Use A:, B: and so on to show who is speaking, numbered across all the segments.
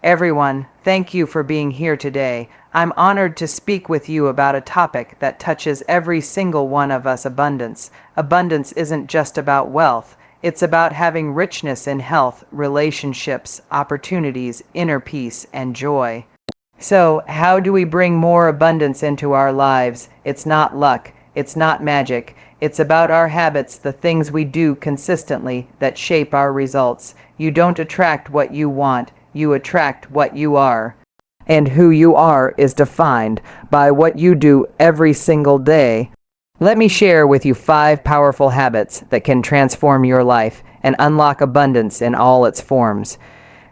A: Everyone, thank you for being here today. I'm honored to speak with you about a topic that touches every single one of us: abundance. Abundance isn't just about wealth, it's about having richness in health, relationships, opportunities, inner peace, and joy. So, how do we bring more abundance into our lives? It's not luck, it's not magic. It's about our habits, the things we do consistently that shape our results. You don't attract what you want, you attract what you are. And who you are is defined by what you do every single day. Let me share with you 5 powerful habits that can transform your life and unlock abundance in all its forms.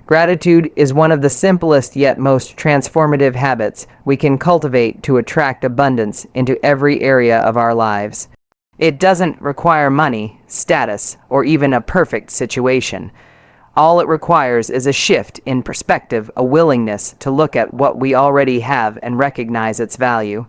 A: Gratitude is one of the simplest yet most transformative habits we can cultivate to attract abundance into every area of our lives. It doesn't require money, status, or even a perfect situation. All it requires is a shift in perspective, a willingness to look at what we already have and recognize its value.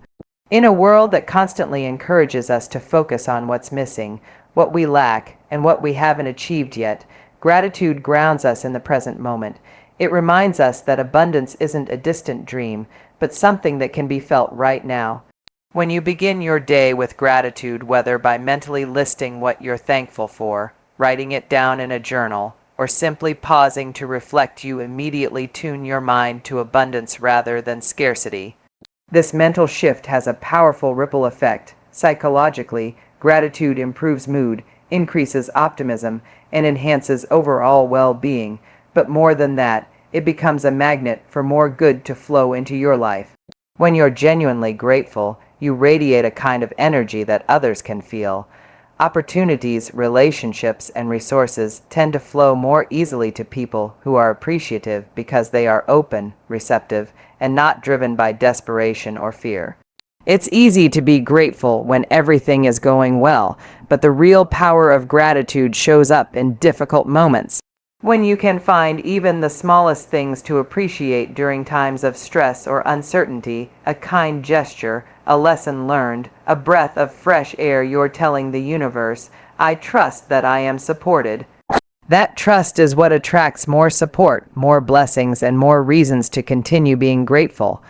A: In a world that constantly encourages us to focus on what's missing, what we lack, and what we haven't achieved yet, gratitude grounds us in the present moment. It reminds us that abundance isn't a distant dream, but something that can be felt right now. When you begin your day with gratitude, whether by mentally listing what you're thankful for, writing it down in a journal, or simply pausing to reflect, you immediately tune your mind to abundance rather than scarcity. This mental shift has a powerful ripple effect. Psychologically, gratitude improves mood, increases optimism, and enhances overall well-being. But more than that, it becomes a magnet for more good to flow into your life. When you're genuinely grateful, you radiate a kind of energy that others can feel. Opportunities, relationships, and resources tend to flow more easily to people who are appreciative because they are open, receptive, and not driven by desperation or fear. It's easy to be grateful when everything is going well, but the real power of gratitude shows up in difficult moments. When you can find even the smallest things to appreciate during times of stress or uncertainty: a kind gesture, a lesson learned, a breath of fresh air. You're telling the universe, I trust that I am supported. That trust is what attracts more support, more blessings, and more reasons to continue being grateful.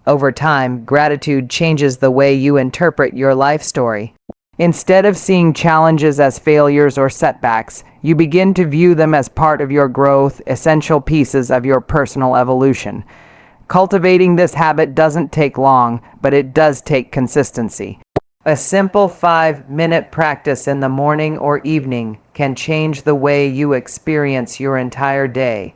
A: Over time, gratitude changes the way you interpret your life story. Instead of seeing challenges as failures or setbacks, you begin to view them as part of your growth, essential pieces of your personal evolution. Cultivating this habit doesn't take long, but it does take consistency. A simple 5-minute practice in the morning or evening can change the way you experience your entire day.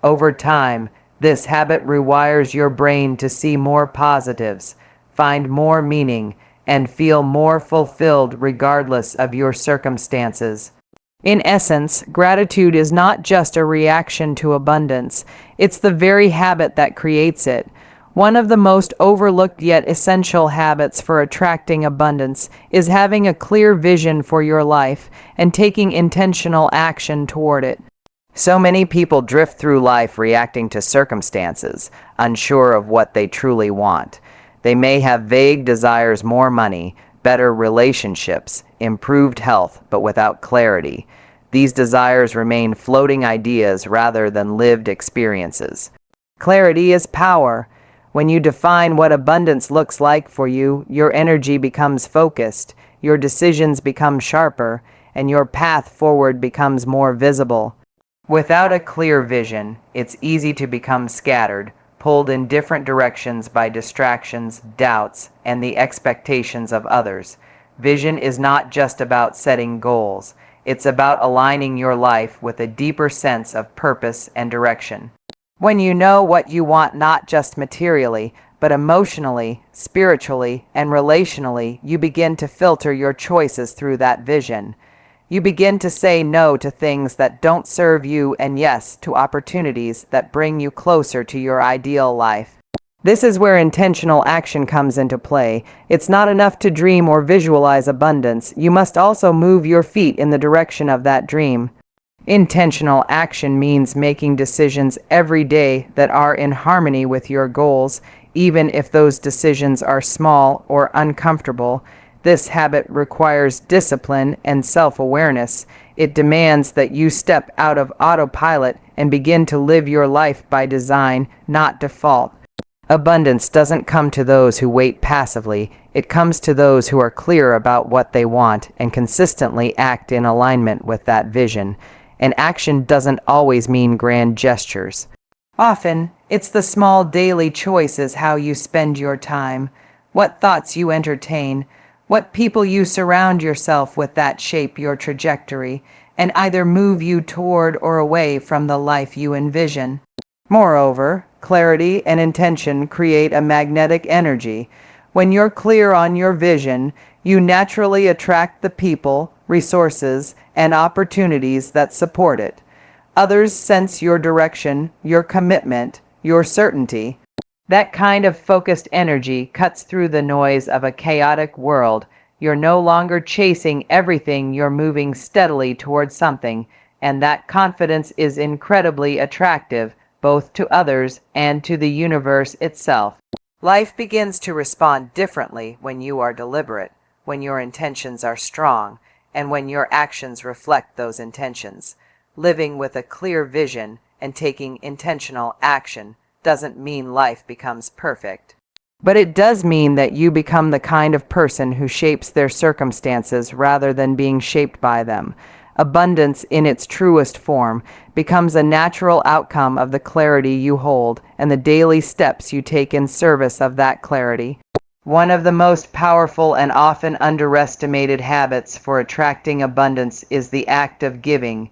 A: Over time, this habit rewires your brain to see more positives, find more meaning, and feel more fulfilled regardless of your circumstances. In essence, gratitude is not just a reaction to abundance, it's the very habit that creates it. One of the most overlooked yet essential habits for attracting abundance is having a clear vision for your life and taking intentional action toward it. So many people drift through life reacting to circumstances, unsure of what they truly want. They may have vague desires: more money, better relationships, improved health, but without clarity. These desires remain floating ideas rather than lived experiences. Clarity is power. When you define what abundance looks like for you, your energy becomes focused, your decisions become sharper, and your path forward becomes more visible. Without a clear vision, it's easy to become scattered, pulled in different directions by distractions, doubts, and the expectations of others. Vision is not just about setting goals. It's about aligning your life with a deeper sense of purpose and direction. When you know what you want, not just materially, but emotionally, spiritually, and relationally, you begin to filter your choices through that vision. You begin to say no to things that don't serve you and yes to opportunities that bring you closer to your ideal life. This is where intentional action comes into play. It's not enough to dream or visualize abundance. You must also move your feet in the direction of that dream. Intentional action means making decisions every day that are in harmony with your goals, even if those decisions are small or uncomfortable. This habit requires discipline and self-awareness. It demands that you step out of autopilot and begin to live your life by design, not default. Abundance doesn't come to those who wait passively. It comes to those who are clear about what they want and consistently act in alignment with that vision. And action doesn't always mean grand gestures. Often, it's the small daily choices: how you spend your time, what thoughts you entertain, what people you surround yourself with that shape your trajectory and either move you toward or away from the life you envision. Moreover, clarity and intention create a magnetic energy. When you're clear on your vision, you naturally attract the people, resources, and opportunities that support it. Others sense your direction, your commitment, your certainty. That kind of focused energy cuts through the noise of a chaotic world. You're no longer chasing everything, you're moving steadily towards something, and that confidence is incredibly attractive, both to others and to the universe itself. Life begins to respond differently when you are deliberate, when your intentions are strong, and when your actions reflect those intentions. Living with a clear vision and taking intentional action doesn't mean life becomes perfect. But it does mean that you become the kind of person who shapes their circumstances rather than being shaped by them. Abundance in its truest form becomes a natural outcome of the clarity you hold and the daily steps you take in service of that clarity. One of the most powerful and often underestimated habits for attracting abundance is the act of giving.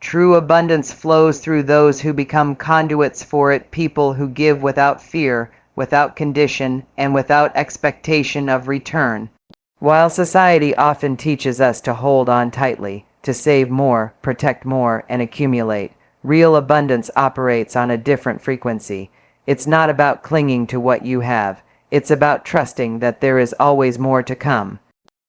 A: True abundance flows through those who become conduits for it, people who give without fear, without condition, and without expectation of return. While society often teaches us to hold on tightly, to save more, protect more, and accumulate, real abundance operates on a different frequency. It's not about clinging to what you have. It's about trusting that there is always more to come.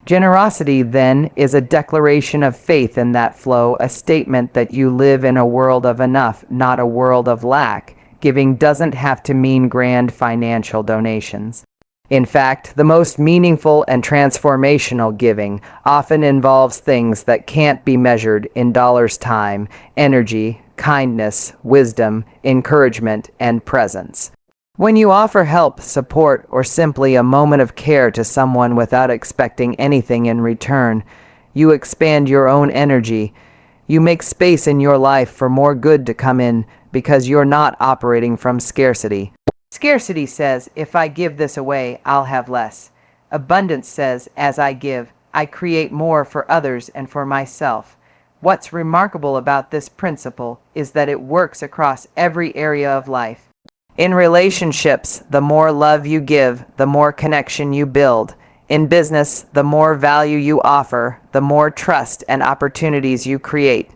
A: Generosity, then, is a declaration of faith in that flow, a statement that you live in a world of enough, not a world of lack. Giving doesn't have to mean grand financial donations. In fact, the most meaningful and transformational giving often involves things that can't be measured in dollars: time, energy, kindness, wisdom, encouragement, and presence. When you offer help, support, or simply a moment of care to someone without expecting anything in return, you expand your own energy. You make space in your life for more good to come in because you're not operating from scarcity. Scarcity says, if I give this away, I'll have less. Abundance says, as I give, I create more for others and for myself. What's remarkable about this principle is that it works across every area of life. In relationships, the more love you give, the more connection you build. In business, the more value you offer, the more trust and opportunities you create.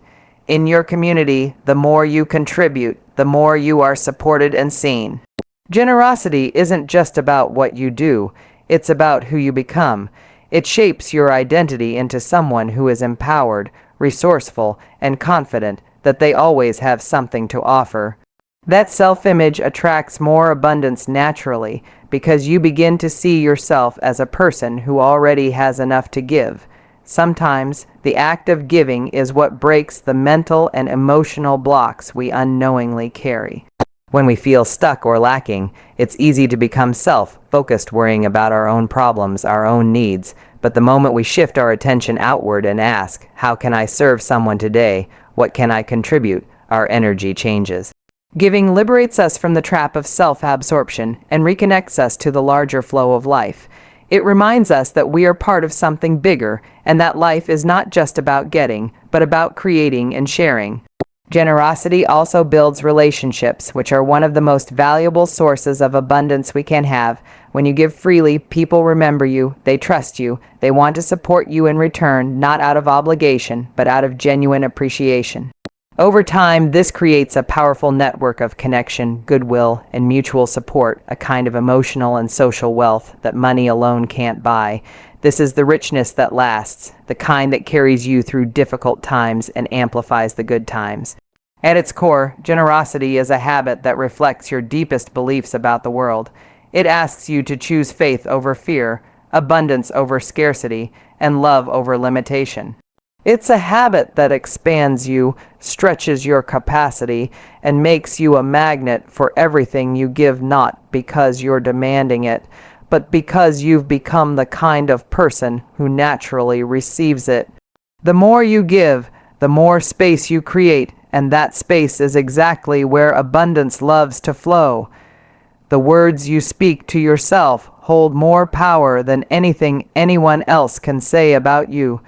A: In your community, the more you contribute, the more you are supported and seen. Generosity isn't just about what you do, it's about who you become. It shapes your identity into someone who is empowered, resourceful, and confident that they always have something to offer. That self-image attracts more abundance naturally because you begin to see yourself as a person who already has enough to give. Sometimes, the act of giving is what breaks the mental and emotional blocks we unknowingly carry. When we feel stuck or lacking, it's easy to become self-focused, worrying about our own problems, our own needs. But the moment we shift our attention outward and ask, how can I serve someone today? What can I contribute? Our energy changes. Giving liberates us from the trap of self-absorption and reconnects us to the larger flow of life. It reminds us that we are part of something bigger and that life is not just about getting, but about creating and sharing. Generosity also builds relationships, which are one of the most valuable sources of abundance we can have. When you give freely, people remember you, they trust you, they want to support you in return, not out of obligation, but out of genuine appreciation. Over time, this creates a powerful network of connection, goodwill, and mutual support, a kind of emotional and social wealth that money alone can't buy. This is the richness that lasts, the kind that carries you through difficult times and amplifies the good times. At its core, generosity is a habit that reflects your deepest beliefs about the world. It asks you to choose faith over fear, abundance over scarcity, and love over limitation. It's a habit that expands you, stretches your capacity, and makes you a magnet for everything you give, not because you're demanding it, but because you've become the kind of person who naturally receives it. The more you give, the more space you create, and that space is exactly where abundance loves to flow. The words you speak to yourself hold more power than anything anyone else can say about you.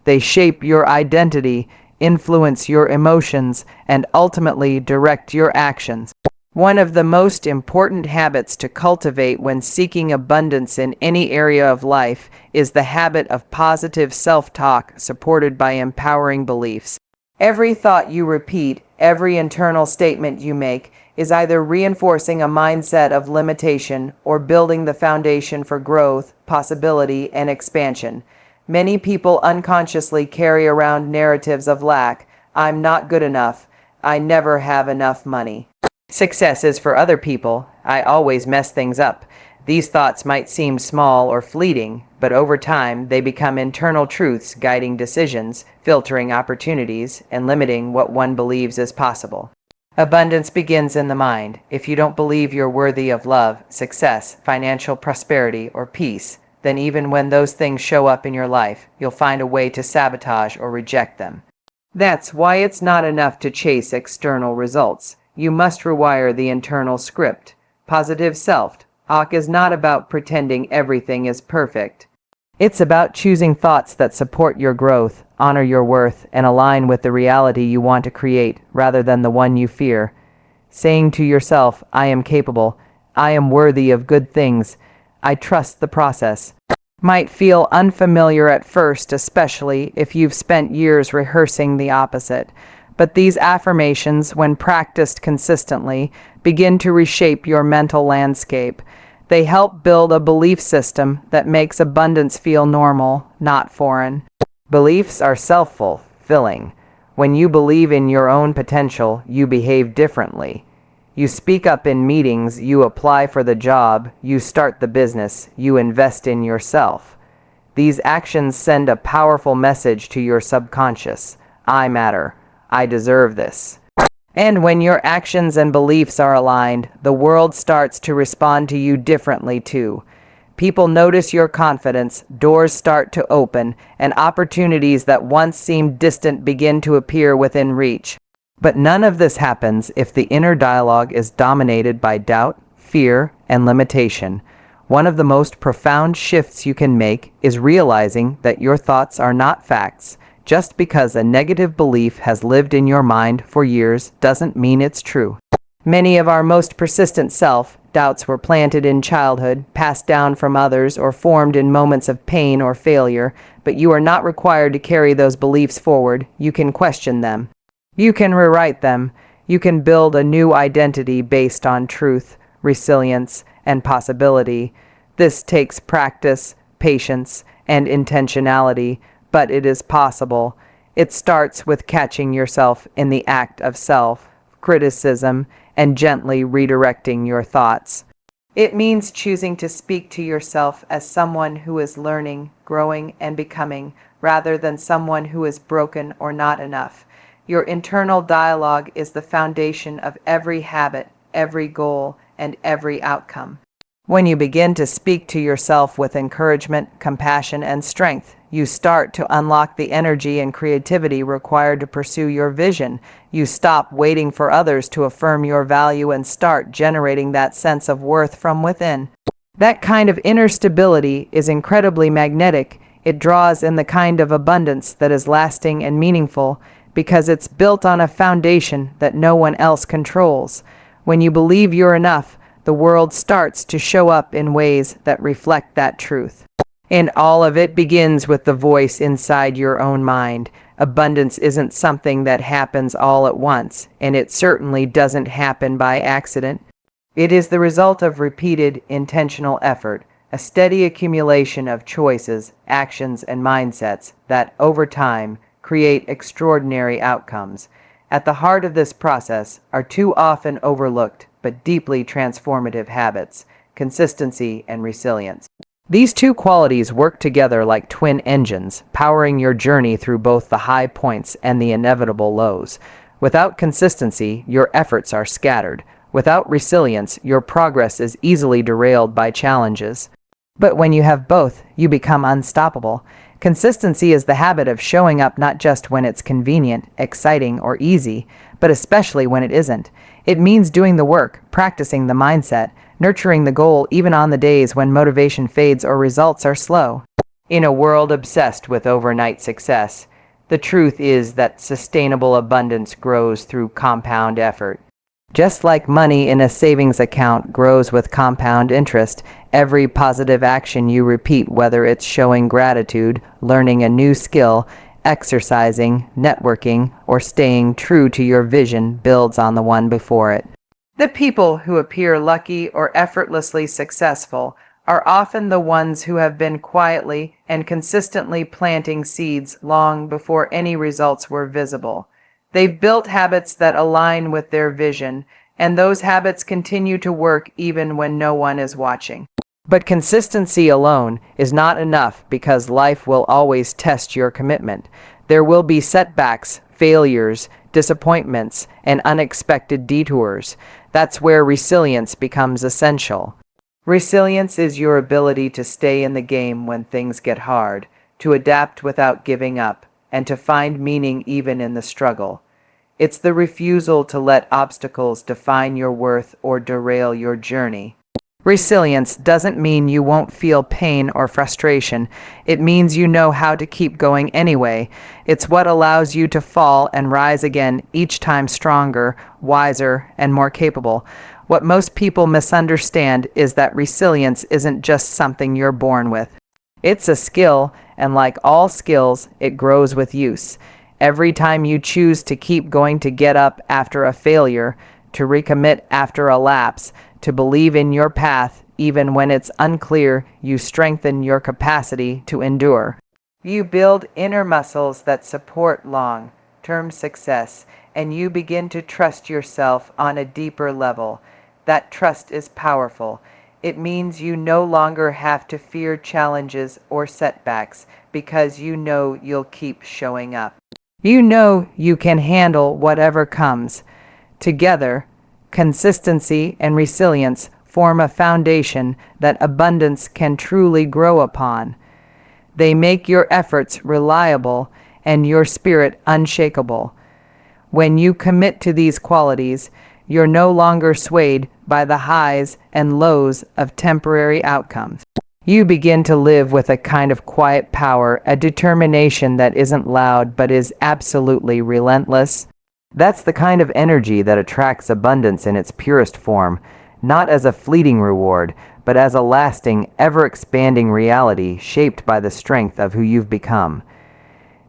A: They shape your identity, influence your emotions, and ultimately direct your actions. One of the most important habits to cultivate when seeking abundance in any area of life is the habit of positive self-talk supported by empowering beliefs. Every thought you repeat, every internal statement you make, is either reinforcing a mindset of limitation or building the foundation for growth, possibility, and expansion. Many people unconsciously carry around narratives of lack. I'm not good enough. I never have enough money. Success is for other people. I always mess things up. These thoughts might seem small or fleeting, but over time they become internal truths guiding decisions, filtering opportunities, and limiting what one believes is possible. Abundance begins in the mind. If you don't believe you're worthy of love, success, financial prosperity, or peace, then even when those things show up in your life, you'll find a way to sabotage or reject them. That's why it's not enough to chase external results. You must rewire the internal script. Positive self-talk is not about pretending everything is perfect. It's about choosing thoughts that support your growth, honor your worth, and align with the reality you want to create rather than the one you fear. Saying to yourself, I am capable, I am worthy of good things, I trust the process, might feel unfamiliar at first, especially if you've spent years rehearsing the opposite. But these affirmations, when practiced consistently, begin to reshape your mental landscape. They help build a belief system that makes abundance feel normal, not foreign. Beliefs are self-fulfilling. When you believe in your own potential, you behave differently. You speak up in meetings, you apply for the job, you start the business, you invest in yourself. These actions send a powerful message to your subconscious. I matter. I deserve this. And when your actions and beliefs are aligned, the world starts to respond to you differently too. People notice your confidence, doors start to open, and opportunities that once seemed distant begin to appear within reach. But none of this happens if the inner dialogue is dominated by doubt, fear, and limitation. One of the most profound shifts you can make is realizing that your thoughts are not facts. Just because a negative belief has lived in your mind for years doesn't mean it's true. Many of our most persistent self-doubts were planted in childhood, passed down from others, or formed in moments of pain or failure, but you are not required to carry those beliefs forward. You can question them. You can rewrite them. You can build a new identity based on truth, resilience, and possibility. This takes practice, patience, and intentionality, but it is possible. It starts with catching yourself in the act of self-criticism and gently redirecting your thoughts. It means choosing to speak to yourself as someone who is learning, growing, and becoming, rather than someone who is broken or not enough. Your internal dialogue is the foundation of every habit, every goal, and every outcome. When you begin to speak to yourself with encouragement, compassion, and strength, you start to unlock the energy and creativity required to pursue your vision. You stop waiting for others to affirm your value and start generating that sense of worth from within. That kind of inner stability is incredibly magnetic. It draws in the kind of abundance that is lasting and meaningful because it's built on a foundation that no one else controls. When you believe you're enough, the world starts to show up in ways that reflect that truth. And all of it begins with the voice inside your own mind. Abundance isn't something that happens all at once, and it certainly doesn't happen by accident. It is the result of repeated, intentional effort, a steady accumulation of choices, actions, and mindsets that, over time, create extraordinary outcomes. At the heart of this process are two often overlooked but deeply transformative habits: consistency and resilience. These two qualities work together like twin engines, powering your journey through both the high points and the inevitable lows. Without consistency, your efforts are scattered. Without resilience, your progress is easily derailed by challenges. But when you have both, you become unstoppable. Consistency is the habit of showing up not just when it's convenient, exciting, or easy, but especially when it isn't. It means doing the work, practicing the mindset, nurturing the goal even on the days when motivation fades or results are slow. In a world obsessed with overnight success, the truth is that sustainable abundance grows through compound effort. Just like money in a savings account grows with compound interest, every positive action you repeat, whether it's showing gratitude, learning a new skill, exercising, networking, or staying true to your vision, builds on the one before it. The people who appear lucky or effortlessly successful are often the ones who have been quietly and consistently planting seeds long before any results were visible. They've built habits that align with their vision, and those habits continue to work even when no one is watching. But consistency alone is not enough because life will always test your commitment. There will be setbacks, failures, disappointments, and unexpected detours. That's where resilience becomes essential. Resilience is your ability to stay in the game when things get hard, to adapt without giving up, and to find meaning even in the struggle. It's the refusal to let obstacles define your worth or derail your journey. Resilience doesn't mean you won't feel pain or frustration. It means you know how to keep going anyway. It's what allows you to fall and rise again, each time stronger, wiser, and more capable. What most people misunderstand is that resilience isn't just something you're born with. It's a skill, and like all skills, it grows with use. Every time you choose to keep going, to get up after a failure, to recommit after a lapse, to believe in your path even when it's unclear, you strengthen your capacity to endure. You build inner muscles that support long-term success, and you begin to trust yourself on a deeper level. That trust is powerful. It means you no longer have to fear challenges or setbacks because you know you'll keep showing up. You know you can handle whatever comes. Together, consistency and resilience form a foundation that abundance can truly grow upon. They make your efforts reliable and your spirit unshakable. When you commit to these qualities, you're no longer swayed by the highs and lows of temporary outcomes. You begin to live with a kind of quiet power, a determination that isn't loud but is absolutely relentless. That's the kind of energy that attracts abundance in its purest form, not as a fleeting reward, but as a lasting, ever-expanding reality shaped by the strength of who you've become.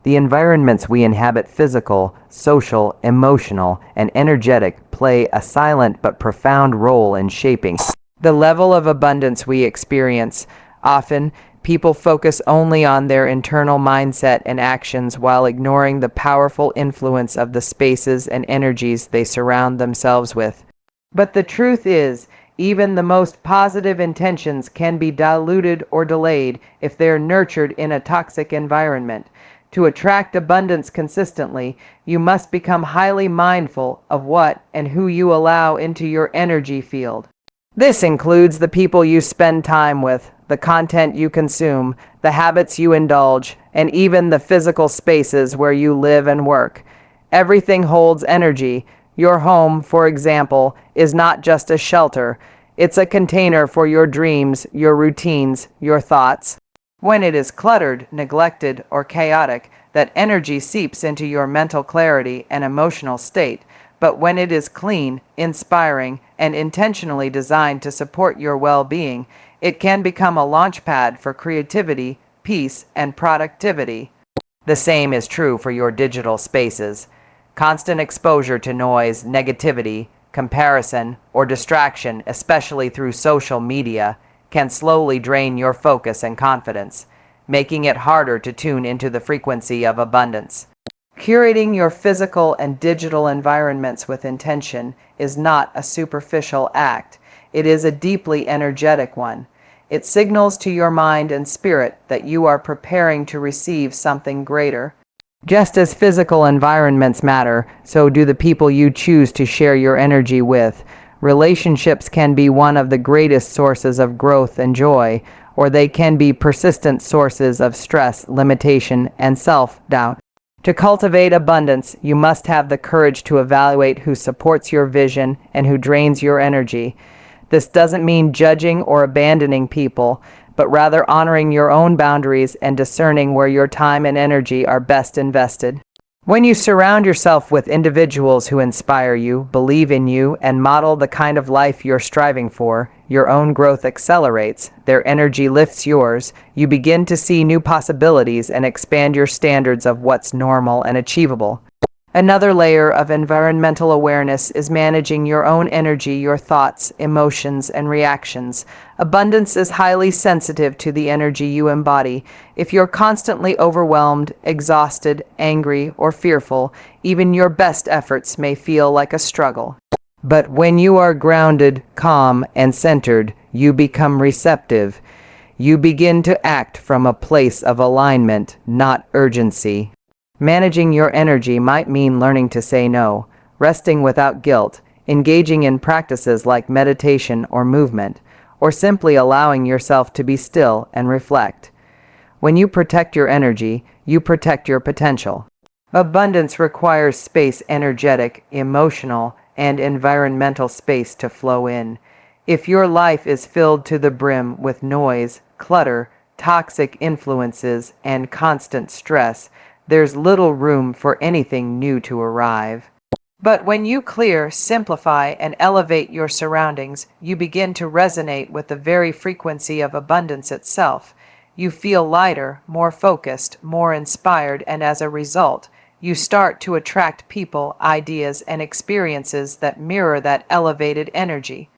A: The environments we inhabit, physical, social, emotional, and energetic, play a silent but profound role in shaping the level of abundance we experience. Often, people focus only on their internal mindset and actions while ignoring the powerful influence of the spaces and energies they surround themselves with. But the truth is, even the most positive intentions can be diluted or delayed if they're nurtured in a toxic environment. To attract abundance consistently, you must become highly mindful of what and who you allow into your energy field. This includes the people you spend time with, the content you consume, the habits you indulge, and even the physical spaces where you live and work. Everything holds energy. Your home, for example, is not just a shelter. It's a container for your dreams, your routines, your thoughts. When it is cluttered, neglected, or chaotic, that energy seeps into your mental clarity and emotional state. But when it is clean, inspiring, and intentionally designed to support your well-being, it can become a launchpad for creativity, peace, and productivity. The same is true for your digital spaces. Constant exposure to noise, negativity, comparison, or distraction, especially through social media, can slowly drain your focus and confidence, making it harder to tune into the frequency of abundance. Curating your physical and digital environments with intention is not a superficial act. It is a deeply energetic one. It signals to your mind and spirit that you are preparing to receive something greater. Just as physical environments matter, so do the people you choose to share your energy with. Relationships can be one of the greatest sources of growth and joy, or they can be persistent sources of stress, limitation, and self-doubt. To cultivate abundance, you must have the courage to evaluate who supports your vision and who drains your energy. This doesn't mean judging or abandoning people, but rather honoring your own boundaries and discerning where your time and energy are best invested. When you surround yourself with individuals who inspire you, believe in you, and model the kind of life you're striving for, your own growth accelerates, their energy lifts yours, you begin to see new possibilities and expand your standards of what's normal and achievable. Another layer of environmental awareness is managing your own energy, your thoughts, emotions, and reactions. Abundance is highly sensitive to the energy you embody. If you're constantly overwhelmed, exhausted, angry, or fearful, even your best efforts may feel like a struggle. But when you are grounded, calm, and centered, you become receptive. You begin to act from a place of alignment, not urgency. Managing your energy might mean learning to say no, resting without guilt, engaging in practices like meditation or movement, or simply allowing yourself to be still and reflect. When you protect your energy, you protect your potential. Abundance requires space, energetic, emotional, and environmental space to flow in. If your life is filled to the brim with noise, clutter, toxic influences, and constant stress, there's little room for anything new to arrive. But when you clear, simplify, and elevate your surroundings, you begin to resonate with the very frequency of abundance itself. You feel lighter, more focused, more inspired, and as a result, you start to attract people, ideas, and experiences that mirror that elevated energy.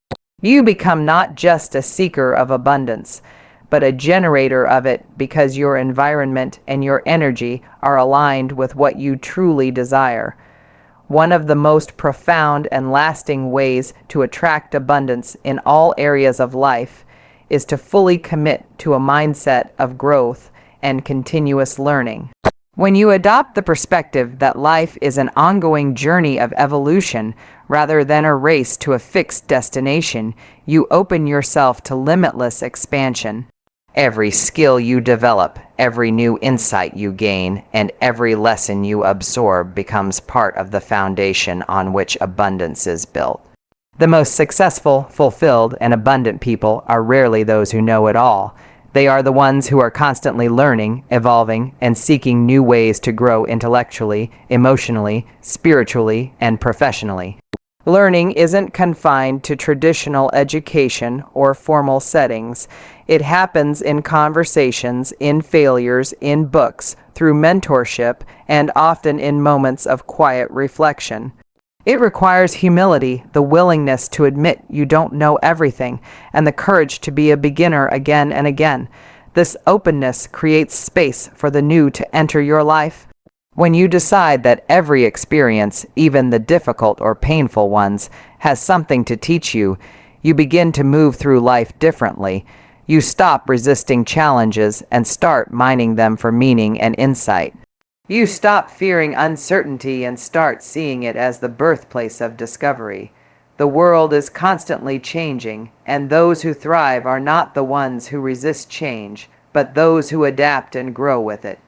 A: You become not just a seeker of abundance, but a generator of it because your environment and your energy are aligned with what you truly desire. One of the most profound and lasting ways to attract abundance in all areas of life is to fully commit to a mindset of growth and continuous learning. When you adopt the perspective that life is an ongoing journey of evolution rather than a race to a fixed destination, you open yourself to limitless expansion. Every skill you develop, every new insight you gain, and every lesson you absorb becomes part of the foundation on which abundance is built. The most successful, fulfilled, and abundant people are rarely those who know it all. They are the ones who are constantly learning, evolving, and seeking new ways to grow intellectually, emotionally, spiritually, and professionally. Learning isn't confined to traditional education or formal settings. It happens in conversations, in failures, in books, through mentorship, and often in moments of quiet reflection. It requires humility, the willingness to admit you don't know everything, and the courage to be a beginner again and again. This openness creates space for the new to enter your life. When you decide that every experience, even the difficult or painful ones, has something to teach you, you begin to move through life differently. You stop resisting challenges and start mining them for meaning and insight. You stop fearing uncertainty and start seeing it as the birthplace of discovery. The world is constantly changing, and those who thrive are not the ones who resist change, but those who adapt and grow with it.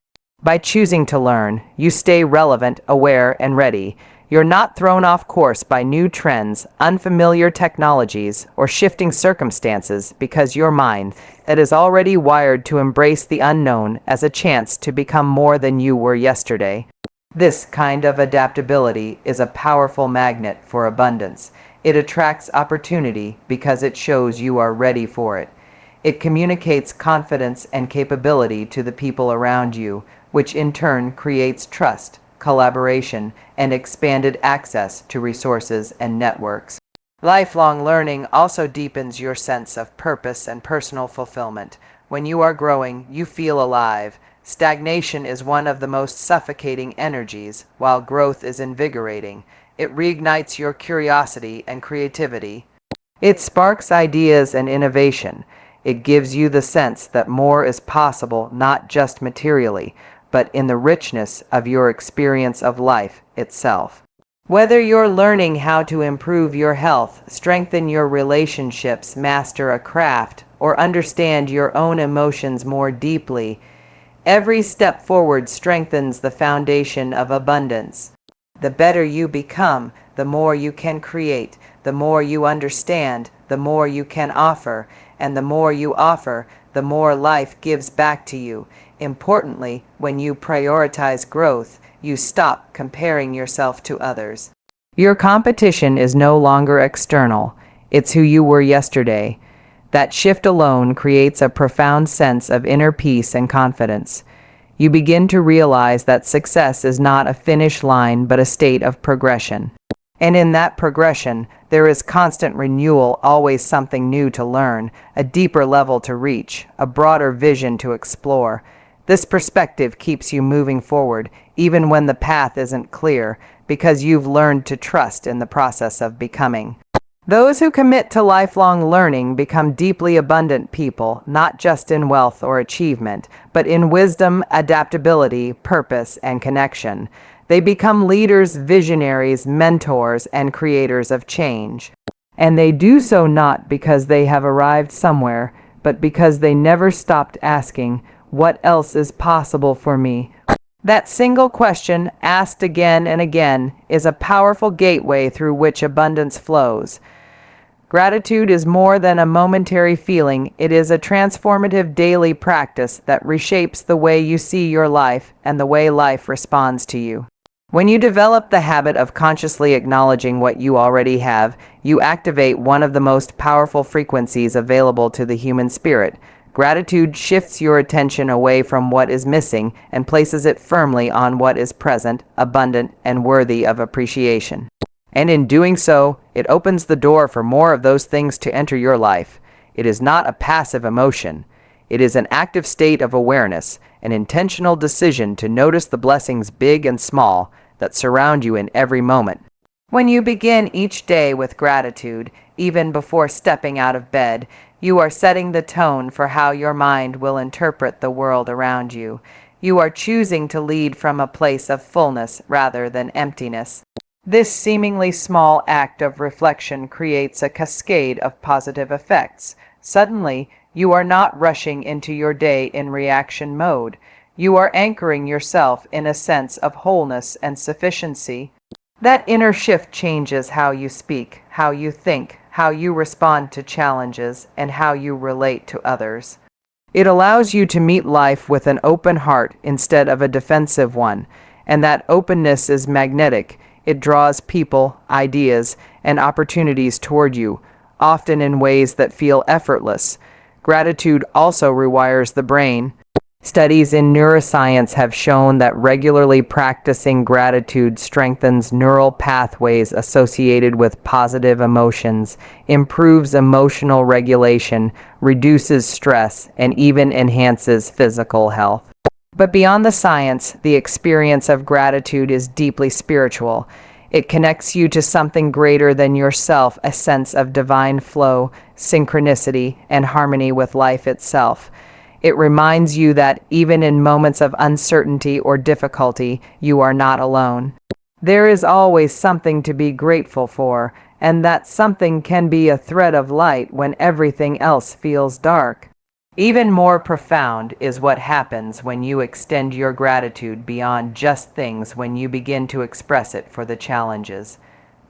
A: By choosing to learn, you stay relevant, aware, and ready. You're not thrown off course by new trends, unfamiliar technologies, or shifting circumstances because your mind, that is already wired to embrace the unknown as a chance to become more than you were yesterday. This kind of adaptability is a powerful magnet for abundance. It attracts opportunity because it shows you are ready for it. It communicates confidence and capability to the people around you, which in turn creates trust, collaboration, and expanded access to resources and networks. Lifelong learning also deepens your sense of purpose and personal fulfillment. When you are growing, you feel alive. Stagnation is one of the most suffocating energies, while growth is invigorating. It reignites your curiosity and creativity. It sparks ideas and innovation. It gives you the sense that more is possible not just materially, but in the richness of your experience of life itself. Whether you're learning how to improve your health, strengthen your relationships, master a craft, or understand your own emotions more deeply, every step forward strengthens the foundation of abundance. The better you become, the more you can create, the more you understand, the more you can offer, and the more you offer, the more life gives back to you. Importantly, when you prioritize growth, you stop comparing yourself to others. Your competition is no longer external, it's who you were yesterday. That shift alone creates a profound sense of inner peace and confidence. You begin to realize that success is not a finish line but a state of progression. And in that progression, there is constant renewal, always something new to learn, a deeper level to reach, a broader vision to explore. This perspective keeps you moving forward, even when the path isn't clear, because you've learned to trust in the process of becoming. Those who commit to lifelong learning become deeply abundant people, not just in wealth or achievement, but in wisdom, adaptability, purpose, and connection. They become leaders, visionaries, mentors, and creators of change. And they do so not because they have arrived somewhere, but because they never stopped asking, "What else is possible for me?" That single question, asked again and again, is a powerful gateway through which abundance flows. Gratitude is more than a momentary feeling. It is a transformative daily practice that reshapes the way you see your life and the way life responds to you. When you develop the habit of consciously acknowledging what you already have, you activate one of the most powerful frequencies available to the human spirit. Gratitude shifts your attention away from what is missing and places it firmly on what is present, abundant, and worthy of appreciation. And in doing so, it opens the door for more of those things to enter your life. It is not a passive emotion. It is an active state of awareness, an intentional decision to notice the blessings big and small that surround you in every moment. When you begin each day with gratitude, even before stepping out of bed, you are setting the tone for how your mind will interpret the world around you. You are choosing to lead from a place of fullness rather than emptiness. This seemingly small act of reflection creates a cascade of positive effects. Suddenly, you are not rushing into your day in reaction mode. You are anchoring yourself in a sense of wholeness and sufficiency. That inner shift changes how you speak, how you think, how you respond to challenges, and how you relate to others. It allows you to meet life with an open heart instead of a defensive one, and that openness is magnetic. It draws people, ideas, and opportunities toward you, often in ways that feel effortless. Gratitude also rewires the brain. Studies in neuroscience have shown that regularly practicing gratitude strengthens neural pathways associated with positive emotions, improves emotional regulation, reduces stress, and even enhances physical health. But beyond the science, the experience of gratitude is deeply spiritual. It connects you to something greater than yourself, a sense of divine flow, synchronicity, and harmony with life itself. It reminds you that even in moments of uncertainty or difficulty, you are not alone. There is always something to be grateful for, and that something can be a thread of light when everything else feels dark. Even more profound is what happens when you extend your gratitude beyond just things, when you begin to express it for the challenges,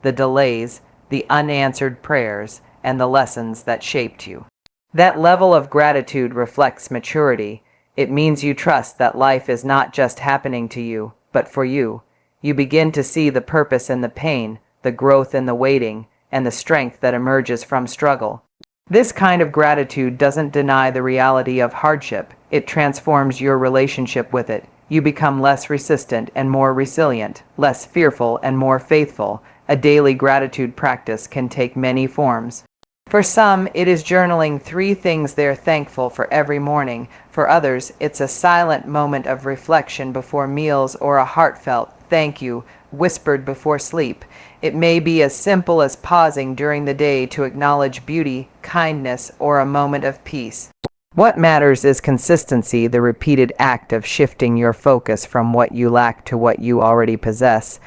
A: the delays, the unanswered prayers, and the lessons that shaped you. That level of gratitude reflects maturity. It means you trust that life is not just happening to you, but for you. You begin to see the purpose in the pain, the growth in the waiting, and the strength that emerges from struggle. This kind of gratitude doesn't deny the reality of hardship. It transforms your relationship with it. You become less resistant and more resilient, less fearful and more faithful. A daily gratitude practice can take many forms. For some, it is journaling 3 things they're thankful for every morning. For others, it's a silent moment of reflection before meals or a heartfelt thank you whispered before sleep. It may be as simple as pausing during the day to acknowledge beauty, kindness, or a moment of peace. What matters is consistency, the repeated act of shifting your focus from what you lack to what you already possess.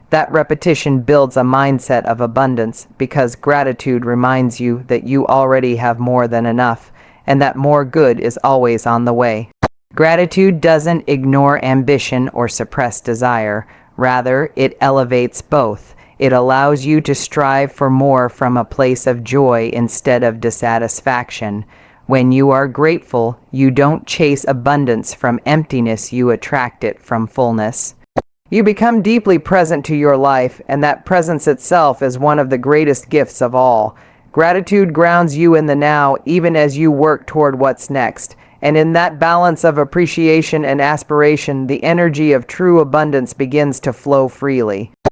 A: That repetition builds a mindset of abundance because gratitude reminds you that you already have more than enough and that more good is always on the way. Gratitude doesn't ignore ambition or suppress desire. Rather, it elevates both. It allows you to strive for more from a place of joy instead of dissatisfaction. When you are grateful, you don't chase abundance from emptiness, you attract it from fullness. You become deeply present to your life, and that presence itself is one of the greatest gifts of all. Gratitude grounds you in the now, even as you work toward what's next. And in that balance of appreciation and aspiration, the energy of true abundance begins to flow freely.